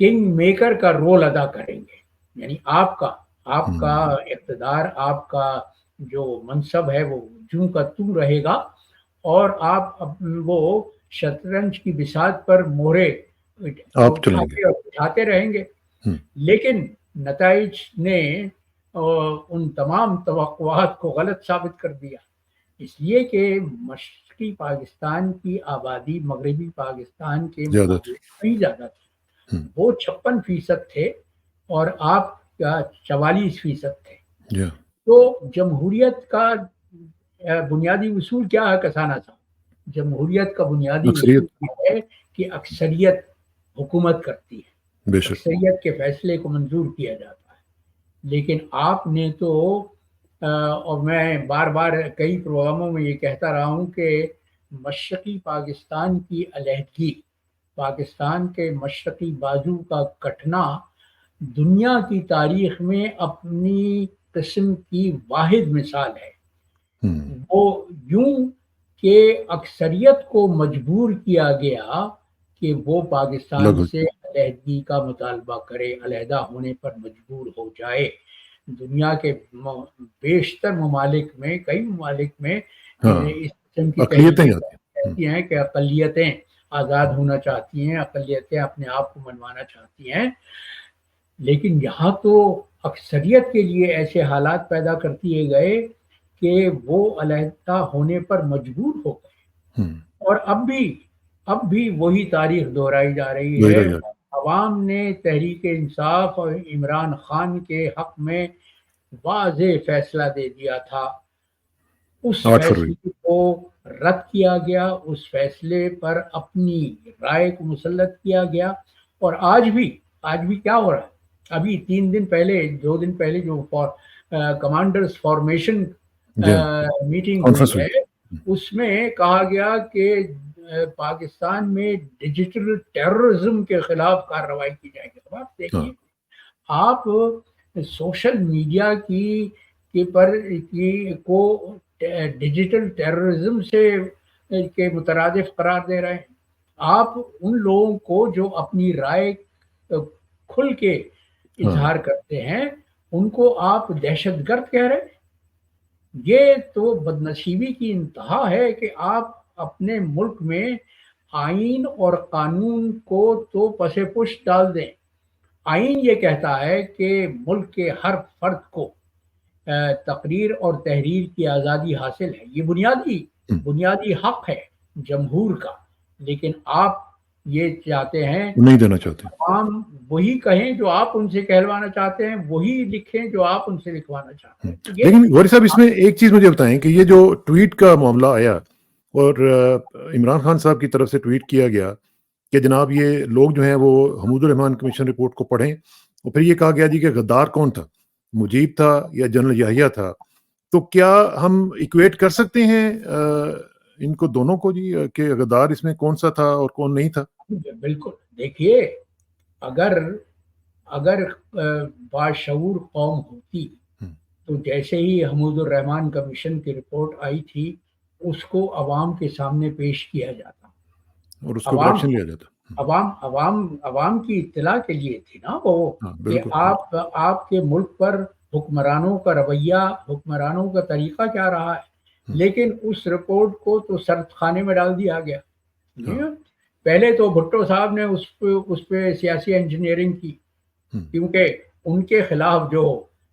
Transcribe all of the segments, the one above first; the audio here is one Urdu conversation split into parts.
کنگ میکر کا رول ادا کریں گے. یعنی آپ کا اقتدار، آپ کا جو منصب ہے وہ جوں کا توں رہے گا، اور آپ وہ شطرنج کی بساط پر مہرے آپ چلائیں گے. اٹھاتے رہیں گے. ہم، لیکن نتائج نے ان تمام توقعات کو غلط ثابت کر دیا، اس لیے کہ مشرقی پاکستان کی آبادی مغربی پاکستان کے زیادہ مقابلے میں کہیں زیادہ تھی. ہم، وہ 56% تھے اور آپ کا 44% تھے. جی تو جمہوریت کا بنیادی اصول کیا ہے کسانہ صاحب؟ جمہوریت کا بنیادی اصول اکثریت یہ ہے کہ اکثریت حکومت کرتی ہے، بے شک. اکثریت کے فیصلے کو منظور کیا جاتا ہے. لیکن آپ نے تو اور میں بار بار کئی پروگراموں میں یہ کہتا رہا ہوں کہ مشرقی پاکستان کی علیحدگی، پاکستان کے مشرقی بازو کا کٹنا دنیا کی تاریخ میں اپنی قسم کی واحد مثال ہے. ہم، وہ یوں کہ اکثریت کو مجبور کیا گیا کہ وہ پاکستان لگ سے علیحدگی کا مطالبہ کرے، علیحدہ ہونے پر مجبور ہو جائے. دنیا کے بیشتر ممالک میں، کئی ممالک میں ہاں اس قسم کی اقلیتیں تحریکیں آتی ہیں. کہتی ہیں کہ اقلیتیں آزاد ہونا چاہتی ہیں، اقلیتیں اپنے آپ کو منوانا چاہتی ہیں. لیکن یہاں تو اکثریت کے لیے ایسے حالات پیدا کر دیے گئے کہ وہ علیحدہ ہونے پر مجبور ہو گئے. ہم، اور اب بھی وہی تاریخ دہرائی جا رہی ہے. دہرائی جا رہی عوام نے تحریک انصاف اور عمران خان کے حق میں واضح فیصلہ دے دیا تھا. اس 8 فروری. فیصلے کو رد کیا گیا، اس فیصلے پر اپنی رائے کو مسلط کیا گیا. اور آج بھی کیا ہو رہا ہے؟ ابھی 2 دن پہلے جو کمانڈرز فارمیشن جی ہاں میٹنگ ہوئی کانفرنس ہوئی. ہے، اس میں کہا گیا کہ پاکستان میں ڈیجیٹل ٹیررزم کے خلاف کارروائی کی جائے گی. اب آپ ہاں دیکھیے، آپ سوشل میڈیا کو ڈیجیٹل ٹیررزم سے کے مترادف قرار دے رہے ہیں. آپ ان لوگوں کو جو اپنی رائے کھل کے ہاں اظہار کرتے ہیں ان کو آپ دہشت گرد کہہ رہے ہیں. یہ تو بدنصیبی کی انتہا ہے کہ آپ اپنے ملک میں آئین اور قانون کو تو پس پش ڈال دیں. آئین یہ کہتا ہے کہ ملک کے ہر فرد کو تقریر اور تحریر کی آزادی حاصل ہے، یہ بنیادی حق ہے جمہور کا. لیکن آپ یہ چاہتے ہیں نہیں دینا چاہتے. عوام وہی کہیں جو آپ ان سے کہلوانا چاہتے ہیں، وہی لکھیں جو آپ ان سے لکھوانا چاہتے ہیں. تو یہ لیکن غوری صاحب اس میں ایک چیز مجھے بتائیں کہ یہ جو ٹویٹ کا معاملہ آیا اور عمران خان صاحب کی طرف سے ٹویٹ کیا گیا کہ جناب یہ لوگ جو ہیں وہ حمود الرحمان کمیشن رپورٹ کو پڑھیں، اور پھر یہ کہا گیا جی کہ غدار کون تھا، مجیب تھا یا جنرل یحییٰ تھا، تو کیا ہم ایکویٹ کر سکتے ہیں ان کو دونوں کو جی کہ غدار اس میں کون سا تھا اور کون نہیں تھا؟ بالکل. دیکھیے، اگر باشعور قوم ہوتی تو جیسے ہی حمود الرحمان کمیشن کی رپورٹ آئی تھی اس کو عوام کے سامنے پیش کیا جاتا. اور اس کے اوپر ایکشن لیا جاتا. عوام کی اطلاع کے لیے تھی نا وہ، ہاں کہ بالکل. آپ کے ملک پر حکمرانوں کا رویہ، حکمرانوں کا طریقہ کیا رہا ہے. لیکن اس رپورٹ کو تو سرد خانے میں ڈال دیا گیا. پہلے تو بھٹو صاحب نے اس پہ سیاسی انجینئرنگ کی، کیونکہ ان کے خلاف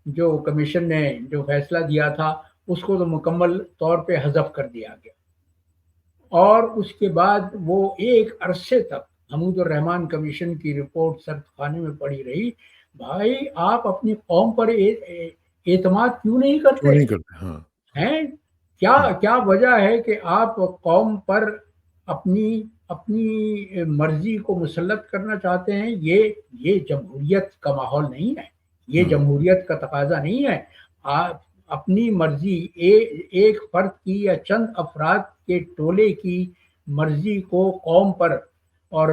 جو کمیشن نے جو فیصلہ دیا تھا اس کو تو مکمل طور پہ حذف کر دیا گیا. اور اس کے بعد وہ ایک عرصے تک حمود الرحمان کمیشن کی رپورٹ سرد خانے میں پڑی رہی. بھائی آپ اپنی قوم پر اعتماد کیوں نہیں کرتے ہاں ہیں؟ کیا وجہ ہے کہ آپ قوم پر اپنی مرضی کو مسلط کرنا چاہتے ہیں؟ یہ جمہوریت کا ماحول نہیں ہے، یہ جمہوریت کا تقاضا نہیں ہے. آپ اپنی مرضی ایک فرد کی یا چند افراد کے ٹولے کی مرضی کو قوم پر، اور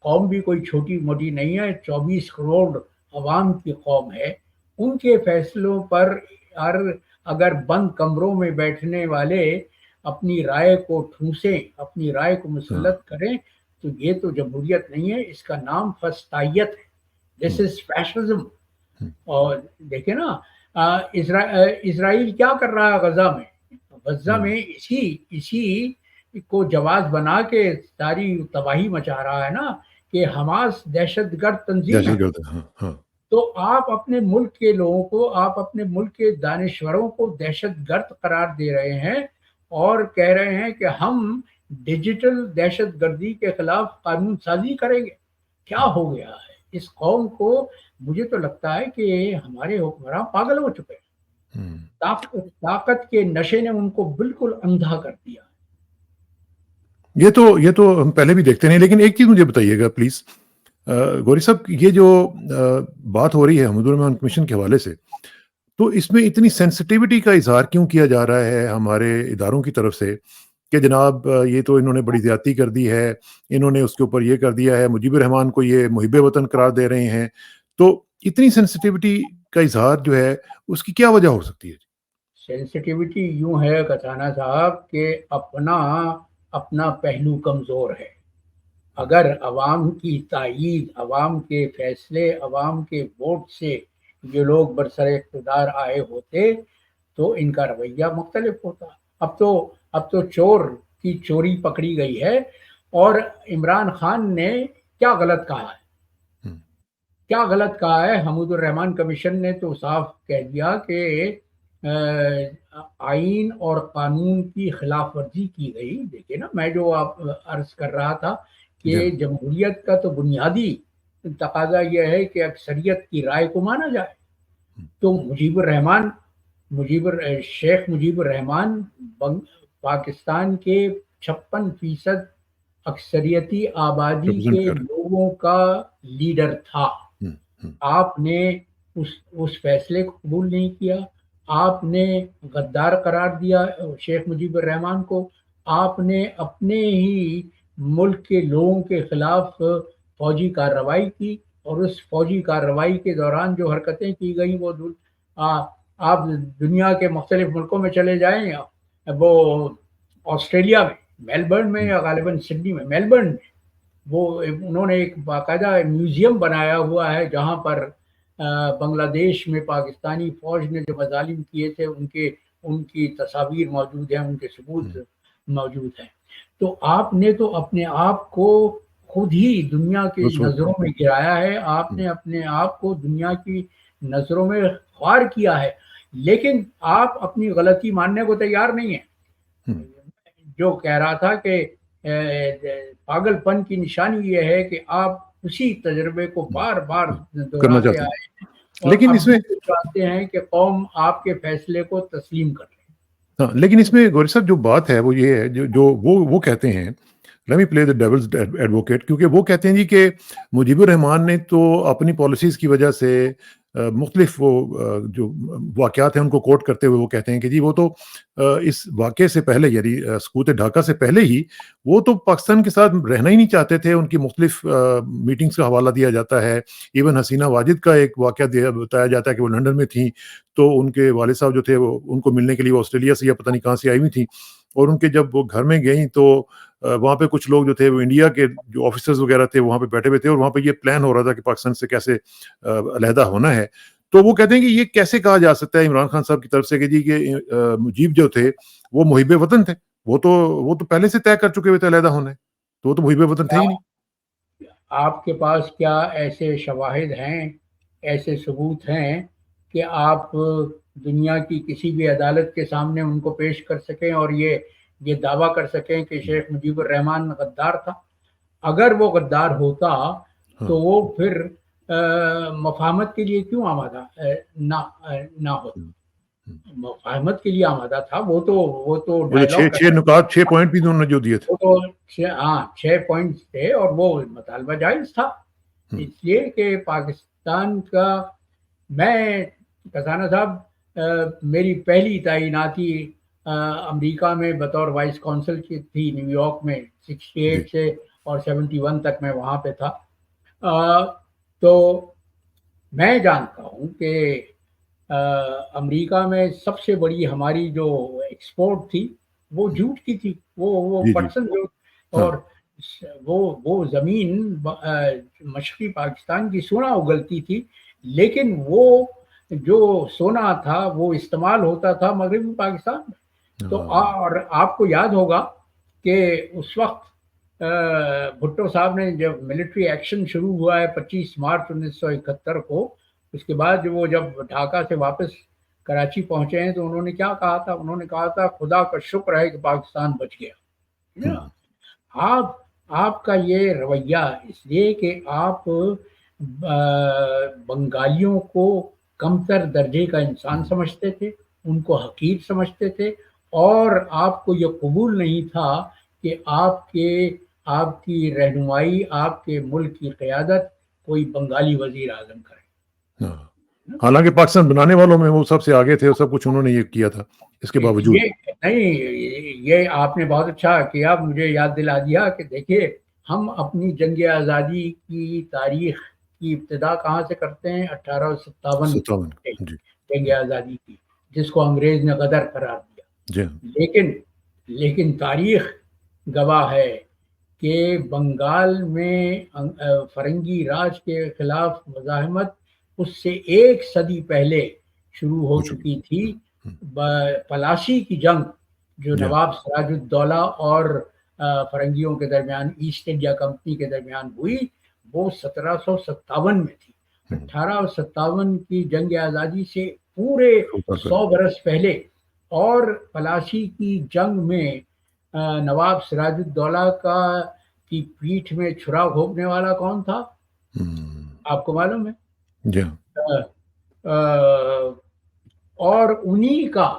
قوم بھی کوئی چھوٹی موٹی نہیں ہے، 24 کروڑ عوام کی قوم ہے، ان کے فیصلوں پر اگر بند کمروں میں بیٹھنے والے اپنی رائے کو ٹھونسیں، اپنی رائے کو مسلط کریں تو یہ تو جمہوریت نہیں ہے، اس کا نام فسطائیت ہے، دس از فیشزم. اور دیکھیں نا اسرائیل کیا کر رہا ہے غزہ میں اسی کو جواز بنا کے ساری تباہی مچا رہا ہے نا کہ حماس دہشت گرد تنظیم ہے. تو آپ اپنے ملک کے لوگوں کو، آپ اپنے ملک کے دانشوروں کو دہشت گرد قرار دے رہے ہیں اور کہہ رہے ہیں کہ ہم ڈیجیٹل دہشت گردی کے خلاف قانون سازی کریں گے. کیا ہو گیا ہے اس قوم کو؟ مجھے تو لگتا ہے کہ ہمارے حکمراں پاگل ہو چکے ہیں. طاقت کے نشے نے ان کو بالکل اندھا کر دیا. یہ تو ہم پہلے بھی دیکھتے ہیں، لیکن ایک چیز مجھے بتائیے گا پلیز گوری صاحب، یہ جو بات ہو رہی ہے حمود الرحمان کمیشن کے حوالے سے، تو اس میں اتنی سینسٹیوٹی کا اظہار کیوں کیا جا رہا ہے ہمارے اداروں کی طرف سے کہ جناب یہ تو انہوں نے بڑی زیادتی کر دی ہے، انہوں نے اس کے اوپر یہ کر دیا ہے، مجیب الرحمان کو یہ محب وطن قرار دے رہے ہیں. تو اتنی سینسٹیوٹی کا اظہار جو ہے اس کی کیا وجہ ہو سکتی ہے؟ سینسٹیوٹی یوں ہے کسانہ صاحب کہ اپنا پہلو کمزور ہے. اگر عوام کی تائید، عوام کے فیصلے، عوام کے ووٹ سے یہ لوگ برسر اقتدار آئے ہوتے تو ان کا رویہ مختلف ہوتا. اب تو چور کی چوری پکڑی گئی ہے. اور عمران خان نے کیا غلط کہا ہے؟ کیا غلط کہا ہے؟ حمود الرحمان کمیشن نے تو صاف کہہ دیا کہ آئین اور قانون کی خلاف ورزی کی گئی. دیکھیں نا، میں جو آپ عرض کر رہا تھا کہ جمہوریت کا تو بنیادی تقاضا یہ ہے کہ اکثریت کی رائے کو مانا جائے. تو شیخ مجیب الرحمان پاکستان کے 56% اکثریتی آبادی کے لوگوں کا لیڈر تھا. آپ نے اس فیصلے کو قبول نہیں کیا. آپ نے غدار قرار دیا شیخ مجیب الرحمان کو. آپ نے اپنے ہی ملک کے لوگوں کے خلاف فوجی کارروائی کی، اور اس فوجی کارروائی کے دوران جو حرکتیں کی گئیں وہ آپ دنیا کے مختلف ملکوں میں چلے جائیں، وہ آسٹریلیا میں میلبرن میں یا غالباً سڈنی میں میلبرن میں وہ انہوں نے ایک باقاعدہ میوزیم بنایا ہوا ہے جہاں پر بنگلہ دیش میں پاکستانی فوج نے جو مظالم کیے تھے ان کی تصاویر موجود ہیں، ان کے ثبوت موجود ہیں. تو آپ نے تو اپنے آپ کو خود ہی دنیا کی نظروں میں گرایا ہے. آپ نے اپنے آپ کو دنیا کی نظروں میں خوار کیا ہے، لیکن آپ اپنی غلطی ماننے کو تیار نہیں ہیں. جو کہہ رہا تھا کہ پاگل پن کی نشانی یہ ہے کہ آپ اسی تجربے کو بار بار دہراتے آئے ہیں، لیکن اس میں چاہتے ہیں کہ قوم آپ کے فیصلے کو تسلیم کر لے. لیکن اس میں گوری صاحب جو بات ہے وہ یہ ہے جو وہ کہتے ہیں، let me play the devil's advocate، کیونکہ وہ کہتے ہیں جی کہ مجیب الرحمان نے تو اپنی پالیسیز کی وجہ سے مختلف وہ جو واقعات ہیں ان کو کوٹ کرتے ہوئے وہ کہتے ہیں کہ جی وہ تو اس واقعے سے پہلے، یعنی سقوط ڈھاکہ سے پہلے ہی وہ تو پاکستان کے ساتھ رہنا ہی نہیں چاہتے تھے. ان کی مختلف میٹنگز کا حوالہ دیا جاتا ہے. ایون حسینہ واجد کا ایک واقعہ بتایا جاتا ہے کہ وہ لندن میں تھیں تو ان کے والد صاحب جو تھے وہ ان کو ملنے کے لیے وہ آسٹریلیا سے یا پتہ نہیں کہاں سے آئی ہوئی تھیں، اور ان کے جب وہ گھر میں گئیں تو وہاں پہ کچھ لوگ جو تھے وہ انڈیا کے جو آفیسرز وغیرہ تھے وہاں پہ بیٹھے ہوئے تھے، اور وہاں پہ یہ پلان ہو رہا تھا کہ پاکستان سے کیسے علیحدہ ہونا ہے. تو وہ کہتے ہیں کہ یہ کیسے کہا جا سکتا ہے عمران خان صاحب کی طرف سے کہ جی کہ مجیب جو تھے وہ محب وطن تھے، وہ تو پہلے سے طے کر چکے ہوئے تھے علیحدہ ہونے، تو وہ تو محب وطن تھے ہی نہیں. آپ کے پاس کیا ایسے شواہد ہیں، ایسے ثبوت ہیں کہ آپ دنیا کی کسی بھی عدالت کے سامنے ان کو پیش کر سکیں اور یہ دعویٰ کر سکیں کہ شیخ مجیب الرحمان غدار تھا؟ اگر وہ غدار ہوتا تو وہ پھر مفاہمت کے لیے کیوں آمادہ نہ ہوتا؟ مفاہمت کے لیے آمادہ تھا. وہ تو ڈائلاگ 6 پوائنٹ بھی انہوں نے جو دیے تھے، وہ تو 6 پوائنٹ تھے اور وہ مطالبہ جائز تھا. اس لیے کہ پاکستان کا، میں کسانہ صاحب میری پہلی تعیناتی امریکہ میں بطور وائس کونسل کی تھی نیو یارک میں 68 سے اور 71 تک میں وہاں پہ تھا. تو میں جانتا ہوں کہ امریکہ میں سب سے بڑی ہماری جو ایکسپورٹ تھی وہ جھوٹ کی تھی، وہ پٹسن جھوٹ. اور وہ زمین مشرقی پاکستان کی سونا اگلتی تھی، لیکن وہ جو سونا تھا وہ استعمال ہوتا تھا مغربی پاکستان میں. تو اور آپ کو یاد ہوگا کہ اس وقت بھٹو صاحب نے جب ملٹری ایکشن شروع ہوا ہے 25 مارچ 1971 کو، اس کے بعد وہ جب ڈھاکہ سے واپس کراچی پہنچے ہیں تو انہوں نے کیا کہا تھا؟ انہوں نے کہا تھا خدا کا شکر ہے کہ پاکستان بچ گیا. آپ کا یہ رویہ اس لیے کہ آپ بنگالیوں کو کمتر درجے کا انسان سمجھتے تھے، ان کو حقیر سمجھتے تھے، اور آپ کو یہ قبول نہیں تھا کہ آپ کی رہنمائی، آپ کے ملک کی قیادت کوئی بنگالی وزیر اعظم کرے. حالانکہ پاکستان بنانے والوں میں وہ سب سے آگے تھے، سب کچھ انہوں نے یہ کیا تھا. اس کے باوجود یہ آپ نے بہت اچھا کیا، مجھے یاد دلا دیا کہ دیکھیے ہم اپنی جنگ آزادی کی تاریخ کی ابتدا کہاں سے کرتے ہیں؟ 1857 جنگ آزادی کی، جس کو انگریز نے غدر قرار دیا. لیکن تاریخ گواہ ہے کہ بنگال میں فرنگی راج کے خلاف مزاحمت اس سے 1 صدی پہلے شروع ہو چکی تھی. پلاسی کی جنگ جو نواب سراج الدولہ اور فرنگیوں کے درمیان، ایسٹ انڈیا کمپنی کے درمیان ہوئی، وہ 1757 میں تھی. 1857 کی جنگ آزادی سے پورے 100 برس پہلے. اور پلاسی کی جنگ میں نواب سراج الدولہ کی پیٹھ میں چھرا گھونپنے والا کون تھا؟ آپ کو معلوم ہے؟ اور انہی کا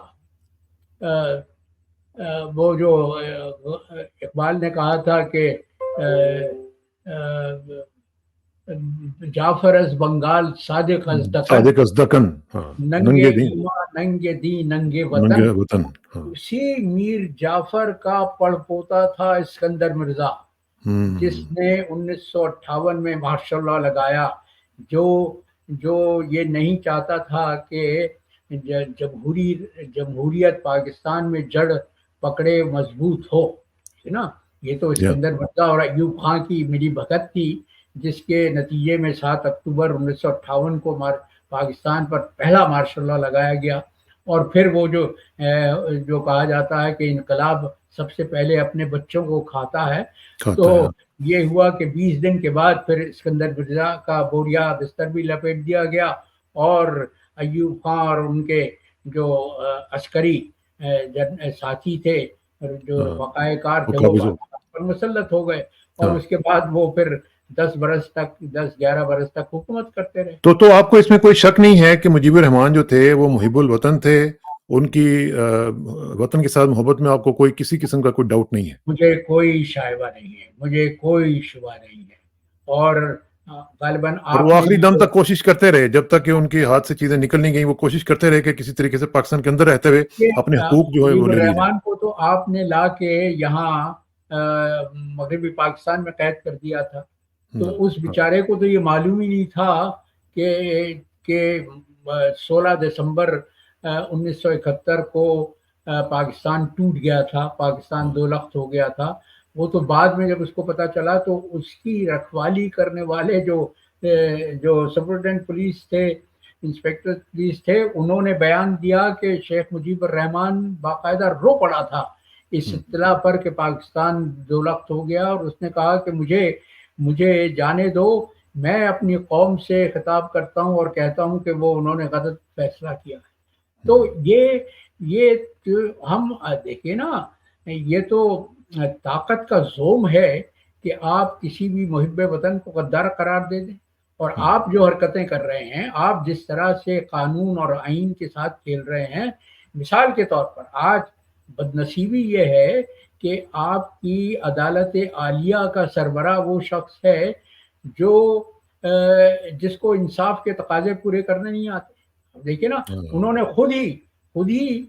وہ جو اقبال نے کہا تھا کہ جعفر از بنگال صادق از دکن، ننگے دین ننگے وطن. اسی میر جعفر کا پڑ پوتا تھا اسکندر مرزا، جس نے 1958 میں ماشاء اللہ لگایا، جو یہ نہیں چاہتا تھا کہ جمہوریت پاکستان میں جڑ پکڑے، مضبوط ہو، ہے نا. یہ تو اسکندر مرزا اور ایوب خان کی ملی بھگت تھی، جس کے نتیجے میں 7 اکتوبر 1958 کو پاکستان پر پہلا مارشل لا لگایا گیا. اور پھر وہ جو کہا جاتا ہے کہ انقلاب سب سے پہلے اپنے بچوں کو کھاتا ہے، تو یہ ہوا کہ 20 دن کے بعد پھر اسکندر مرزا کا بوریا بستر بھی لپیٹ دیا گیا، اور ایوب خان اور ان کے جو عسکری ساتھی تھے، جو وقائے کار تھے، وہ پر مسلط ہو گئے. اور اس کے بعد وہ پھر 10-11 برس تک حکومت کرتے رہے. تو آپ کو اس میں کوئی شک نہیں ہے کہ مجیب الرحمان جو تھے وہ محب الوطن تھے، ان کی وطن کے ساتھ محبت میں آپ کو کوئی کسی قسم کا کوئی ڈاؤٹ نہیں ہے؟ مجھے کوئی شائبہ نہیں ہے، مجھے کوئی شبہ نہیں ہے. اور غالباً وہ آخری دم تک کوشش کرتے رہے، جب تک کہ ان کے ہاتھ سے چیزیں نکل نہیں گئیں، وہ کوشش کرتے رہے کہ کسی طریقے سے پاکستان کے اندر رہتے ہوئے اپنے حقوق جو ہے وہ لے لیے. رحمان کو تو آپ نے لا کے یہاں مغربی پاکستان میں قید کر دیا تھا، تو اس بیچارے کو تو یہ معلوم ہی نہیں تھا کہ 16 دسمبر 1971 کو پاکستان ٹوٹ گیا تھا، پاکستان 2 لخت ہو گیا تھا. وہ تو بعد میں جب اس کو پتا چلا تو اس کی رکھوالی کرنے والے جو سپرڈنٹ پولیس تھے، انسپیکٹر پولیس تھے، انہوں نے بیان دیا کہ شیخ مجیب الرحمان باقاعدہ رو پڑا تھا اس اطلاع پر کہ پاکستان 2 لخت ہو گیا، اور اس نے کہا کہ مجھے جانے دو، میں اپنی قوم سے خطاب کرتا ہوں اور کہتا ہوں کہ وہ انہوں نے غلط فیصلہ کیا ہے. تو یہ ہم دیکھیں نا، یہ تو طاقت کا زوم ہے کہ آپ کسی بھی محب وطن کو غدار قرار دے دیں. اور آپ جو حرکتیں کر رہے ہیں، آپ جس طرح سے قانون اور آئین کے ساتھ کھیل رہے ہیں، مثال کے طور پر آج بدنصیبی یہ ہے کہ آپ کی عدالت عالیہ کا سربراہ وہ شخص ہے جس کو انصاف کے تقاضے پورے کرنے نہیں آتے. دیکھیں نا، انہوں نے خود ہی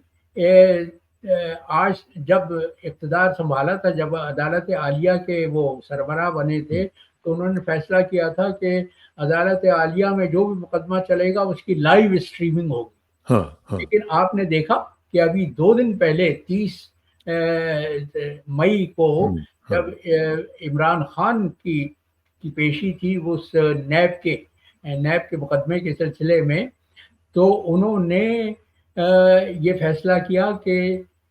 آج جب اقتدار سنبھالا تھا، جب عدالت عالیہ کے وہ سربراہ بنے تھے، تو انہوں نے فیصلہ کیا تھا کہ عدالت عالیہ میں جو بھی مقدمہ چلے گا اس کی لائیو اسٹریمنگ ہوگی. لیکن آپ نے دیکھا کہ ابھی 2 دن پہلے 30 مئی کو ہاں جب عمران خان کی پیشی تھی اس نیب کے مقدمے کے سلسلے میں، تو انہوں نے یہ فیصلہ کیا کہ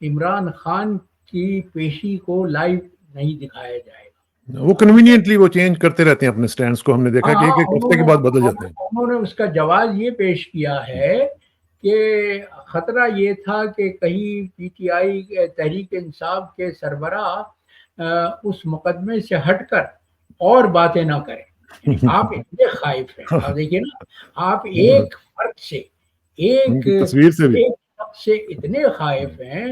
عمران خان کی پیشی کو لائیو نہیں دکھایا جائے گا. وہ کنوینئنٹلی وہ چینج کرتے رہتے ہیں اپنے سٹینڈز کو، ہم نے دیکھا کہ ہاں، ایک ہفتے کے بعد بدل جاتے ہیں. انہوں نے اس کا جواز یہ پیش کیا ہے کہ خطرہ یہ تھا کہ کہیں P T I Tehreek Insaf کے سربراہ اس مقدمے سے ہٹ کر اور باتیں نہ کریں. یعنی آپ اتنے خائف ہیں. آپ دیکھیے نا، آپ ایک فرد سے ان ایک کی تصویر سے بھی شخص سے اتنے خائف ہیں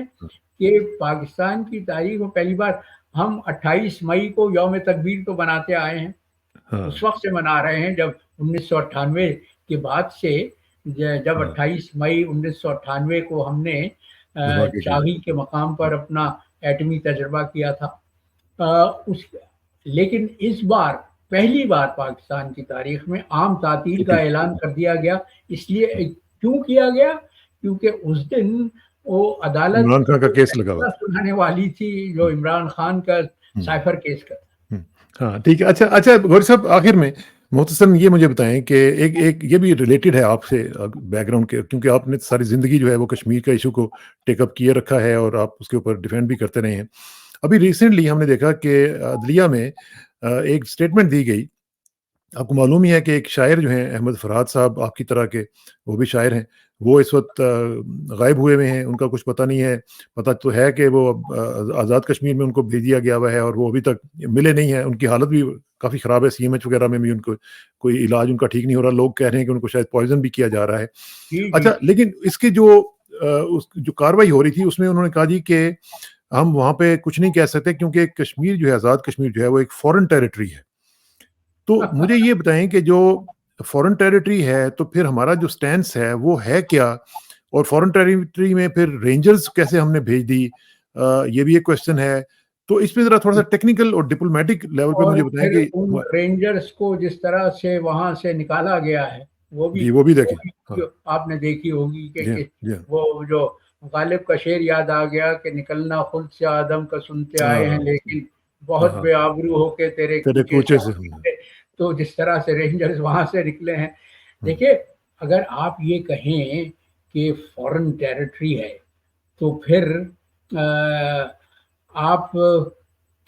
کہ پاکستان کی تاریخ میں پہلی بار ہم 28 مئی کو یوم تکبیر تو مناتے آئے ہیں. اس وقت سے منا رہے ہیں جب 1998 کے بعد سے، جب 28 مئی 1998 کو ہم نے چاغی کے مقام پر اپنا ایٹمی تجربہ کیا تھا. لیکن اس بار پہلی بار پاکستان کی تاریخ میں عام تعطیل کا اعلان کر دیا گیا. اس لیے کیوں کیا گیا؟ کیونکہ اس دن وہ عدالت عمران خان کا کیس لگا ہوا سنانے والی تھی جو عمران خان کا سائفر کیس کا. ہاں ٹھیک ہے. اچھا غوری صاحب، آخر میں مختصراً یہ مجھے بتائیں کہ ایک یہ بھی ریلیٹڈ ہے آپ سے بیک گراؤنڈ کے، کیونکہ آپ نے ساری زندگی جو ہے وہ کشمیر کا ایشو کو ٹیک اپ کیے رکھا ہے اور آپ اس کے اوپر ڈیفینڈ بھی کرتے رہے ہیں. ابھی ریسنٹلی ہم نے دیکھا کہ عدلیہ میں ایک سٹیٹمنٹ دی گئی. آپ کو معلوم ہی ہے کہ ایک شاعر جو ہیں احمد فرحات صاحب، آپ کی طرح کے وہ بھی شاعر ہیں، وہ اس وقت غائب ہوئے ہوئے ہیں. ان کا کچھ پتہ نہیں ہے. پتہ تو ہے کہ وہ آزاد کشمیر میں ان کو بھیج دیا گیا ہوا ہے اور وہ ابھی تک ملے نہیں ہیں. ان کی حالت بھی کافی خراب ہے، سی ایم ایچ وغیرہ میں بھی ان کو کوئی علاج ان کا ٹھیک نہیں ہو رہا. لوگ کہہ رہے ہیں کہ ان کو شاید پوائزن بھی کیا جا رہا ہے. اچھا، لیکن اس کی جو کاروائی ہو رہی تھی اس میں انہوں نے کہا جی کہ ہم وہاں پہ کچھ نہیں کہہ سکتے کیونکہ کشمیر جو ہے، آزاد کشمیر جو ہے، وہ ایک فورن ٹیریٹری ہے. تو مجھے یہ بتائیں کہ جو فورن ٹیریٹری ہے تو پھر ہمارا جو سٹینس ہے وہ ہے کیا، اور فورن ٹیریٹری میں پھر رینجرز کیسے ہم نے بھیج دی، یہ بھی ایک کوشچن ہے. تو اس میں ذرا تھوڑا سا ٹیکنیکل اور ڈپلومیٹک لیول پہ مجھے بتائیں کہ ان رینجرز کو جس طرح سے وہاں سے نکالا گیا ہے وہ بھی دیکھیں. آپ نے دیکھی ہوگی کہ وہ جو غالب کا شعر یاد آ گیا کہ نکلنا خود سے آدم کا سنتے آئے ہیں لیکن بہت بے آبرو ہو کے تیرے کوچے سے. تو جس طرح سے رینجرز وہاں سے نکلے ہیں. دیکھیے، اگر آپ یہ کہیں کہ فورن ٹیریٹری ہے تو پھر آپ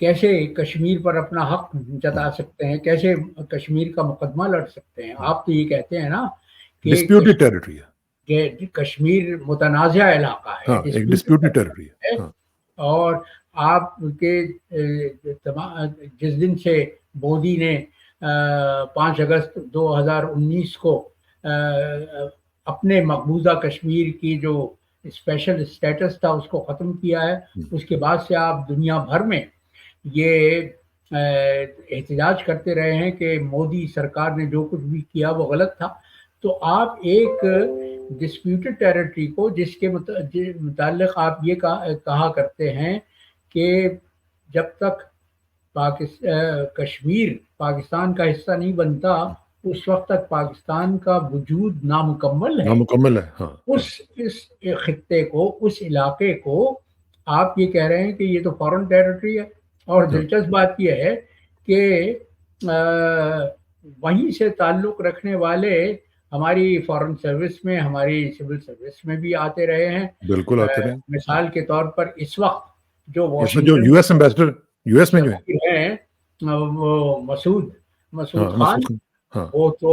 کیسے کشمیر پر اپنا حق جتا سکتے ہیں؟ کیسے کشمیر کا مقدمہ لڑ سکتے ہیں؟ آپ تو یہ کہتے ہیں نا کہ ڈسپیوٹڈ ٹیریٹری ہے، کشمیر متنازع علاقہ ہے، ایک ڈسپیوٹڈ ٹیریٹری ہے. اور آپ کے جس دن سے مودی نے 5 اگست 2019 کو اپنے مقبوضہ کشمیر کی جو اسپیشل اسٹیٹس تھا اس کو ختم کیا ہے، اس کے بعد سے آپ دنیا بھر میں یہ احتجاج کرتے رہے ہیں کہ مودی سرکار نے جو کچھ بھی کیا وہ غلط تھا. تو آپ ایک ڈسپیوٹڈ ٹیریٹری کو، جس کے متعلق آپ یہ کہا کرتے ہیں کہ جب تک کشمیر پاکستان کا حصہ نہیں بنتا اس وقت تک پاکستان کا وجود نامکمل ہے. اس خطے کو، اس علاقے کو آپ یہ کہہ رہے ہیں کہ یہ تو فورن ٹیریٹری ہے. اور دلچسپ بات یہ ہے کہ وہیں سے تعلق رکھنے والے ہماری فارن سروس میں، ہماری سول سروس میں بھی آتے رہے ہیں. بالکل آتے رہے. مثال کے طور پر اس وقت جو U S ambassador U S میں جو ہیں وہ مسعود خان، وہ تو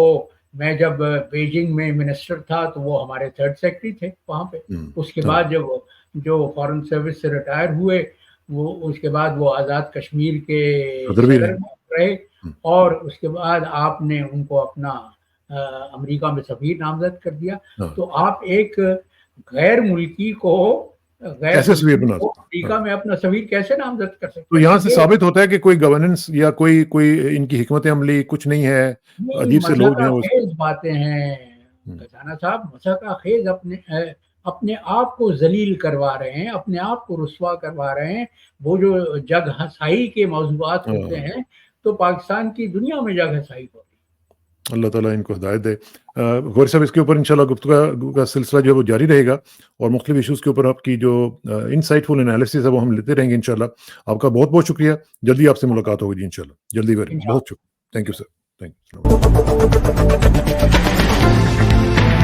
میں جب بیجنگ میں منسٹر تھا تو وہ ہمارے 3rd سیکرٹری تھے وہاں پہ. اس کے بعد جب جو فارن سروس سے ریٹائر ہوئے، وہ اس کے بعد وہ آزاد کشمیر کے صدر رہے، اور اس کے بعد آپ نے ان کو اپنا امریکہ میں سفیر نامزد کر دیا. تو آپ ایک غیر ملکی کو امریکہ میں اپنا سفیر کیسے نامزد کر سکتے ہیں؟ تو یہاں سے ثابت ہوتا ہے کہ کوئی گورننس یا کوئی ان کی حکمت عملی کچھ نہیں ہے. عجیب سے لوگ ہیں. باتیں ہیں خزانہ صاحب، مسئلہ خیز اپنے آپ کو ذلیل کروا رہے ہیں، اپنے آپ کو رسوا کروا رہے ہیں. وہ جو جگ ہنسائی کے موضوعات ہوتے ہیں تو پاکستان کی دنیا میں جگ ہنسائی ہوتی ہے. اللہ تعالیٰ ان کو ہدایت دے. غور صاحب اس کے اوپر انشاءاللہ گفتگو کا سلسلہ جو ہے وہ جاری رہے گا اور مختلف ایشوز کے اوپر آپ کی جو انسائٹ فل انالیسس ہے وہ ہم لیتے رہیں گے انشاءاللہ. آپ کا بہت بہت شکریہ. جلدی آپ سے ملاقات ہوگی جی انشاءاللہ. جلدی کریں. بہت شکریہ. Thank you sir. Thank you.